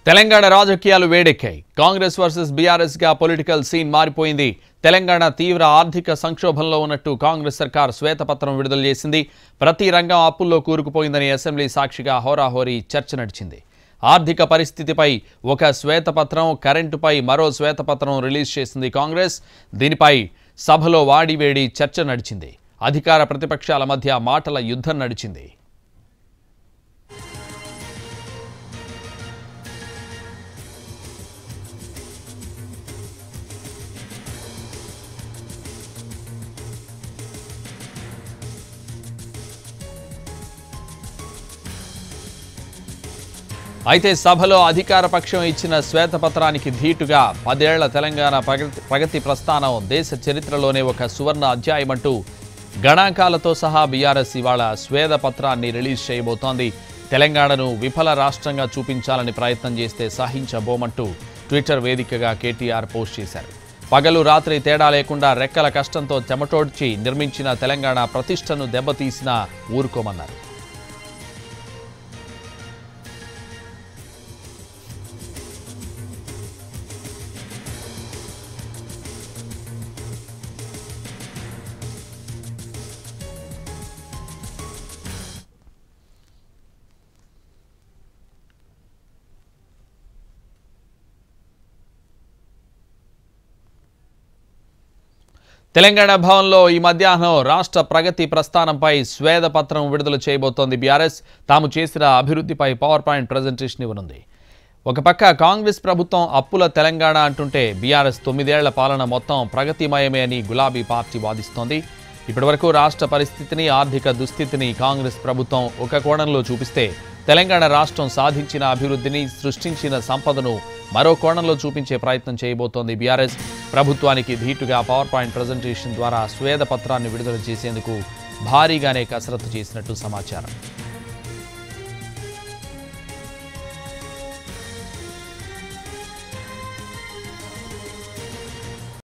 తెలంగాణ రాజకీయాలు వేడెక్కాయి. Congress versus BRS గా political scene మారిపోయింది. తెలంగాణ తీవ్ర ఆర్థిక సంక్షోభంలో ఉన్నట్టు కాంగ్రెస్ సర్కార్ శ్వేతపత్రం విడుదల చేసింది. ప్రతి రంగం అప్పుల్లో కూరుకుపోయిందని అసెంబ్లీ సాక్షిగా హోరాహోరీ చర్చ నడిచింది. ఆర్థిక పరిస్థితిపై ఒక శ్వేతపత్రం, కరెంటుపై మరో శ్వేతపత్రం రిలీజ్ చేసింది కాంగ్రెస్. దీనిపై సభలో వాడివేడి చర్చ నడిచింది. అధికార ప్రతిపక్షాల మధ్య మాటల యుద్ధం నడిచింది. అయితే సభలో అధికార పక్షం ఇచ్చిన శ్వేతపత్రానికి ధీటుగా 10 ఏళ్ల తెలంగాణ ప్రగతి ప్రస్థానం దేశ చరిత్రలోనే ఒక సువర్ణ అధ్యాయమంటూ గణాంకాలతో సహా బీఆర్ఎస్ ఇవాళ శ్వేతపత్రాన్ని రిలీజ్ చేయబోతోంది. తెలంగాణను విఫల రాష్ట్రంగా చూపించాలని ప్రయత్నం చేస్తే సహించబోమంటూ ట్విట్టర్ వేదికగా కేటీఆర్ పోస్ట్ చేశారు. పగలు రాత్రి తేడా లేకుండా రెక్కల కష్టంతో చెమటోడ్చి నిర్మించిన తెలంగాణ ప్రతిష్టను దెబ్బతీసినా ఊరుకోమన్నారు. తెలంగాణ భవన్లో ఈ మధ్యాహ్నం రాష్ట్ర ప్రగతి ప్రస్థానంపై శ్వేతపత్రం విడుదల చేయబోతోంది బీఆర్ఎస్. తాము చేసిన అభివృద్ధిపై పవర్ పాయింట్ ప్రజెంటేషన్ ఇవ్వనుంది. ఒక పక్క కాంగ్రెస్ ప్రభుత్వం అప్పుల తెలంగాణ అంటుంటే బీఆర్ఎస్ 9 ఏళ్ల పాలన మొత్తం ప్రగతిమయమే అని గులాబీ పార్టీ వాదిస్తోంది. ఇప్పటివరకు రాష్ట్ర పరిస్థితిని, ఆర్థిక దుస్థితిని కాంగ్రెస్ ప్రభుత్వం ఒక కోణంలో చూపిస్తే, తెలంగాణ రాష్ట్రం సాధించిన అభివృద్ధిని, సృష్టించిన సంపదను మరో కోణంలో చూపించే ప్రయత్నం చేయబోతోంది బీఆర్ఎస్. ప్రభుత్వానికి ధీటుగా పవర్ పాయింట్ ప్రజెంటేషన్ ద్వారా శ్వేతపత్రాన్ని విడుదల చేసేందుకు భారీగానే కసరత్తు చేసినట్టు సమాచారం.